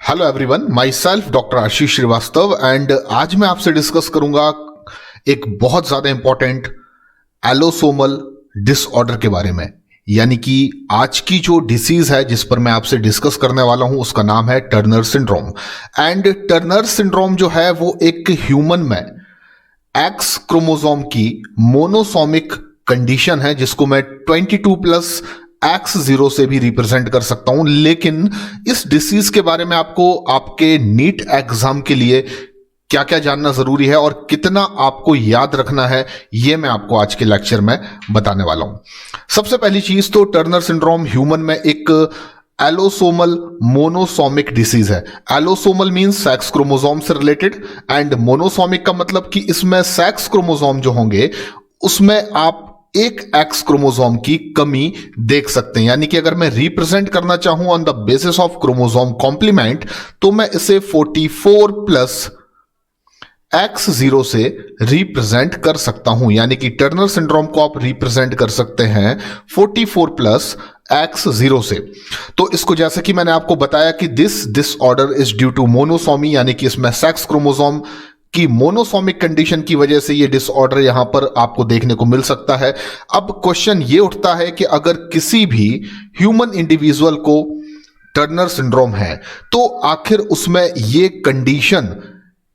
Hello everyone, myself doctor Ashish Srivastava and आज मैं आपसे डिस्कस करूंगा एक बहुत ज्यादा इंपॉर्टेंट एलोसोमल डिसऑर्डर के बारे में। यानी कि आज की जो डिसीज है जिस पर मैं आपसे डिस्कस करने वाला हूं उसका नाम है Turner syndrome. And Turner syndrome जो है वो एक ह्यूमन में एक्स क्रोमोसोम की मोनोसोमिक कंडीशन है जिसको मैं 22+ X0 से भी रिप्रेजेंट कर सकता हूं। लेकिन इस डिसीज के बारे में आपको आपके नीट एग्जाम के लिए क्या क्या जानना जरूरी है और कितना आपको याद रखना है, यह मैं आपको आज के लेक्चर में बताने वाला हूं। सबसे पहली चीज तो टर्नर सिंड्रोम ह्यूमन में एक एलोसोमल मोनोसोमिक डिसीज है। एलोसोमल मींस सेक्स क्रोमोसोम से रिलेटेड एंड मोनोसोमिक का मतलब कि इसमें सेक्स क्रोमोसोम जो होंगे उसमें आप एक एक्स क्रोमोसोम की कमी देख सकते हैं। यानी कि अगर मैं रिप्रेजेंट करना चाहूं on the basis of chromosome complement तो मैं इसे 44+ X0 से रिप्रेजेंट कर सकता हूं। यानी कि टर्नर सिंड्रोम को आप रिप्रेजेंट कर सकते हैं 44+ X0 से। तो इसको जैसे कि मैंने आपको बताया कि this disorder is due to monosomy, यानी कि इसमें सेक्स क्रोमोसोम की मोनोसोमिक कंडीशन की वजह से ये डिसऑर्डर यहां पर आपको देखने को मिल सकता है। अब क्वेश्चन ये उठता है कि अगर किसी भी ह्यूमन इंडिविजुअल को टर्नर सिंड्रोम है तो आखिर उसमें ये कंडीशन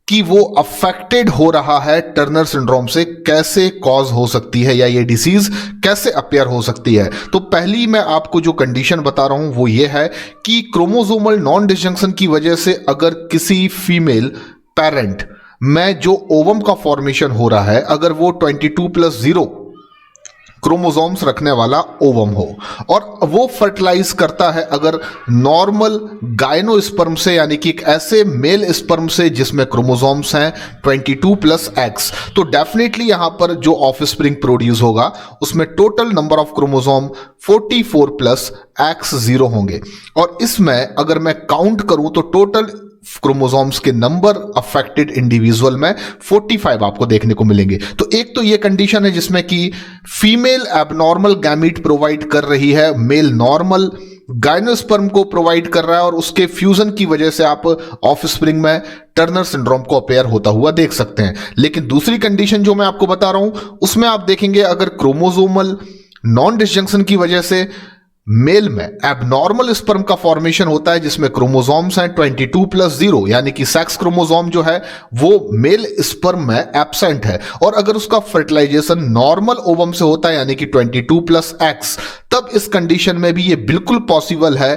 कि वो अफेक्टेड हो रहा है टर्नर सिंड्रोम से कैसे कॉज हो सकती है या ये डिसीज कैसे अपियर हो सकती है। तो पहली मैं आपको जो कंडीशन बता रहा हूं वो ये है कि क्रोमोसोमल नॉन डिसजंक्शन की वजह से अगर किसी फीमेल पेरेंट में जो ओवम का फॉर्मेशन हो रहा है अगर वो 22+0 क्रोमोसोम्स रखने वाला ओवम हो और वो फर्टिलाइज करता है अगर नॉर्मल गायनोस्पर्म से, यानी कि एक ऐसे मेल स्पर्म से जिसमें क्रोमोसोम्स हैं 22+X, तो डेफिनेटली यहां पर जो ऑफस्प्रिंग प्रोड्यूस होगा उसमें total number of chromosome 44+ X0 होंगे। और इसमें अगर मैं काउंट करूं तो टोटल क्रोमोसोम्स के नंबर अफेक्टेड इंडिविजुअल में 45 आपको देखने को मिलेंगे। तो एक तो ये कंडीशन है जिसमें कि फीमेल एबनॉर्मल गैमीट प्रोवाइड कर रही है, मेल नॉर्मल गायनोस्पर्म को प्रोवाइड कर रहा है और उसके फ्यूजन की वजह से आप ऑफस्प्रिंग में टर्नर सिंड्रोम को अपेयर होता हुआ देख सकते हैं। लेकिन दूसरी कंडीशन जो मैं आपको बता रहा हूं उसमें आप देखेंगे अगर क्रोमोसोमल नॉन डिसजंक्शन की वजह से मेल में एबनॉर्मल स्पर्म का फॉर्मेशन होता है जिसमें क्रोमोसोम्स हैं 22+0, यानी कि सेक्स क्रोमोसोम जो है वो मेल स्पर्म में एब्सेंट है और अगर उसका फर्टिलाइजेशन नॉर्मल ओवम से होता है यानी कि 22+X, तब इस कंडीशन में भी ये बिल्कुल पॉसिबल है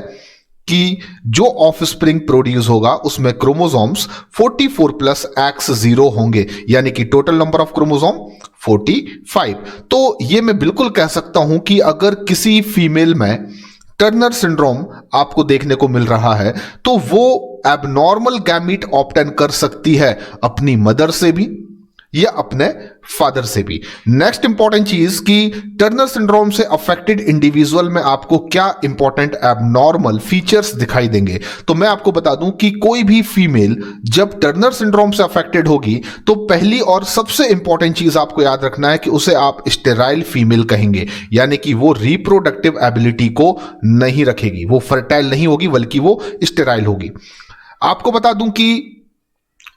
कि जो ऑफस्प्रिंग प्रोड्यूस होगा उसमें क्रोमोसोम्स 44+ X0 होंगे, यानी कि टोटल नंबर ऑफ क्रोमोसोम 45। तो ये मैं बिल्कुल कह सकता हूं कि अगर किसी फीमेल में टर्नर सिंड्रोम आपको देखने को मिल रहा है तो वो एबनॉर्मल गैमीट ऑब्टेन कर सकती है अपनी मदर से भी या अपने फादर से भी। नेक्स्ट इंपॉर्टेंट चीज कि टर्नर सिंड्रोम से अफेक्टेड इंडिविजुअल में आपको क्या इंपॉर्टेंट एबनॉर्मल फीचर्स दिखाई देंगे। तो मैं आपको बता दूं कि कोई भी फीमेल जब टर्नर सिंड्रोम से अफेक्टेड होगी तो पहली और सबसे इंपॉर्टेंट चीज आपको याद रखना है कि उसे आप स्टेराइल फीमेल कहेंगे, यानी कि वो रिप्रोडक्टिव एबिलिटी को नहीं रखेगी, वो फर्टाइल नहीं होगी बल्कि वो स्टेराइल होगी। आपको बता दूं कि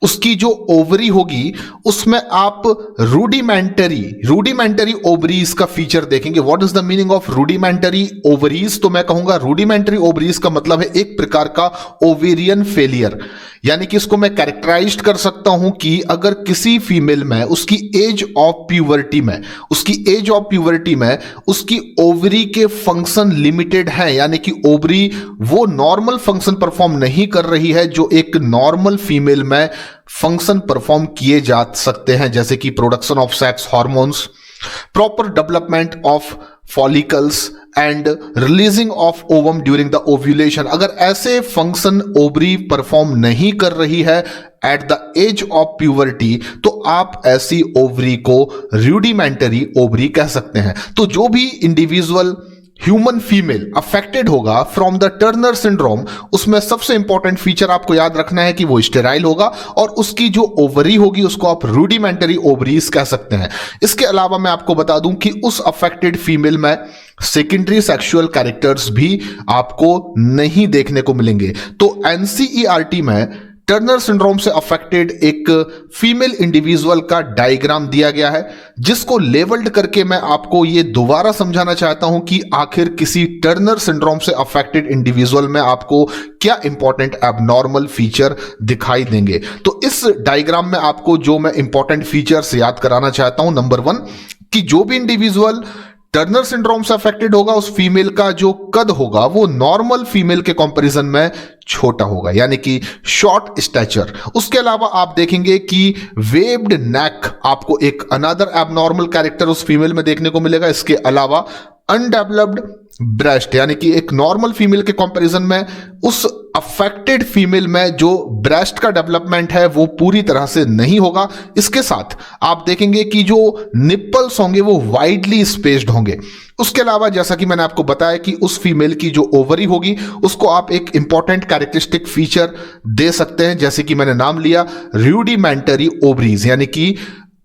उसकी जो ओवरी होगी उसमें आप रूडिमेंटरी ओवरीज का फीचर देखेंगे। What is the meaning of rudimentary ovaries? तो मैं कहूंगा रूडिमेंटरी ओवरीज का मतलब है एक प्रकार का ओवेरियन फेलियर, यानी कि इसको मैं कैरेक्टराइज कर सकता हूं कि अगर किसी फीमेल में उसकी एज ऑफ प्यूबर्टी में उसकी ओवरी के फंक्शन लिमिटेड है, यानी कि ओवरी वो नॉर्मल फंक्शन परफॉर्म नहीं कर रही है जो एक नॉर्मल फीमेल में फंक्शन परफॉर्म किए जा सकते हैं, जैसे कि production of sex hormones, proper development of follicles and releasing of ovum during the ovulation. अगर ऐसे फंक्शन ओवरी परफॉर्म नहीं कर रही है at the age of puberty तो आप ऐसी ओवरी को रूडिमेंटरी ओवरी कह सकते हैं। तो जो भी इंडिविजुअल ह्यूमन फीमेल अफेक्टेड होगा फ्रॉम द टर्नर सिंड्रोम, उसमें सबसे इंपॉर्टेंट फीचर आपको याद रखना है कि वो स्टेराइल होगा और उसकी जो ओवरी होगी उसको आप रूडिमेंटरी ओवरीज कह सकते हैं। इसके अलावा मैं आपको बता दूं कि उस अफेक्टेड फीमेल में सेकेंडरी सेक्सुअल कैरेक्टर्स भी आपको नहीं देखने को मिलेंगे। तो एनसीईआरटी में टर्नर सिंड्रोम से अफेक्टेड एक फीमेल इंडिविजुअल का डायग्राम दिया गया है, जिसको लेवल्ड करके मैं आपको यह दोबारा समझाना चाहता हूं कि आखिर किसी टर्नर सिंड्रोम से अफेक्टेड इंडिविजुअल में आपको क्या इंपॉर्टेंट एबनॉर्मल फीचर दिखाई देंगे। तो इस डायग्राम में आपको जो मैं इंपॉर्टेंट फीचर्स याद कराना चाहता हूं, नंबर 1 कि जो भी इंडिविजुअल टर्नर सिंड्रोम से अफेक्टेड होगा उस फीमेल का जो कद होगा वो नॉर्मल फीमेल के कंपैरिजन में छोटा होगा, यानी कि शॉर्ट स्टैचर। उसके अलावा आप देखेंगे कि वेव्ड नेक आपको एक अनदर एबनॉर्मल कैरेक्टर उस फीमेल में देखने को मिलेगा। इसके अलावा अनडेवलप्ड ब्रेस्ट, यानी कि एक नॉर्मल फीमेल के कंपैरिजन में उस अफेक्टेड फीमेल में जो ब्रेस्ट का डेवलपमेंट है वो पूरी तरह से नहीं होगा। इसके साथ आप देखेंगे कि जो निप्पल्स होंगे वो वाइडली स्पेस्ड होंगे। उसके अलावा जैसा कि मैंने आपको बताया कि उस फीमेल की जो ओवरी होगी उसको आप एक इंपॉर्टेंट कैरेक्टरिस्टिक फीचर दे सकते हैं, जैसे कि मैंने नाम लिया रूडिमेंटरी ओवरीज, यानी कि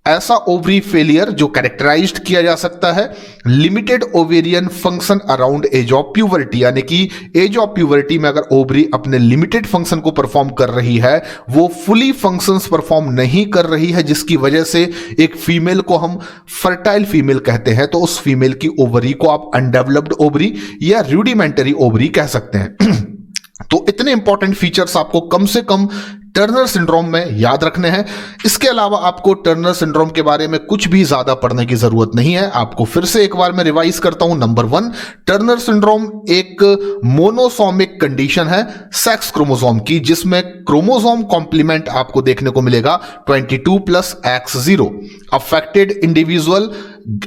ऐसा ओवरी फेलियर जो कैरेक्टराइज्ड किया जा सकता है limited ovarian function around age of puberty, यानी कि एज ऑफ प्यूबर्टी में अगर ओवरी अपने लिमिटेड फंक्शन को परफॉर्म कर रही है, वो फुली फंक्शंस परफॉर्म नहीं कर रही है, जिसकी वजह से एक फीमेल को हम फर्टाइल फीमेल कहते हैं। तो उस फीमेल की ओवरी को आप अनडेवलप्ड ओवरी या रूडिमेंटरी ओवरी कह सकते हैं। तो इतने इंपॉर्टेंट फीचर्स आपको कम से कम टर्नर सिंड्रोम में याद रखने हैं। इसके अलावा आपको टर्नर सिंड्रोम के बारे में कुछ भी ज्यादा पढ़ने की जरूरत नहीं है। आपको फिर से एक बार मैं रिवाइज करता हूं। नंबर 1, टर्नर सिंड्रोम एक मोनोसोमिक कंडीशन है सेक्स क्रोमोसोम की, जिसमें क्रोमोसोम कॉम्प्लीमेंट आपको देखने को मिलेगा 22+X0। Affected individual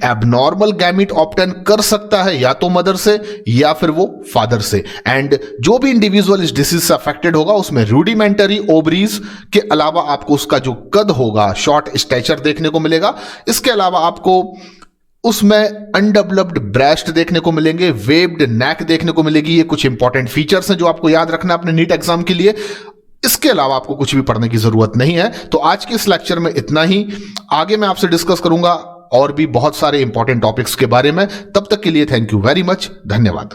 abnormal gamete obtain कर सकता है या तो मदर से या फिर वो फादर से। एंड जो भी इंडिविजुअल इस डिसीज से अफेक्टेड होगा उसमें रूडिमेंटरी ओवरीज के अलावा आपको उसका जो कद होगा शॉर्ट स्टैचर देखने को मिलेगा। इसके अलावा आपको उसमें अनडेवलप्ड ब्रेस्ट देखने को मिलेंगे, वेव्ड नेक देखने को मिलेगी। ये कुछ इंपॉर्टेंट फीचर्स हैं जो आपको याद रखना है अपने नीट एग्जाम के लिए। इसके अलावा आपको कुछ भी पढ़ने की जरूरत नहीं है। तो आज के इस लेक्चर में इतना ही। आगे मैं आपसे डिस्कस करूंगा और भी बहुत सारे इंपॉर्टेंट टॉपिक्स के बारे में। तब तक के लिए थैंक यू वेरी मच, धन्यवाद।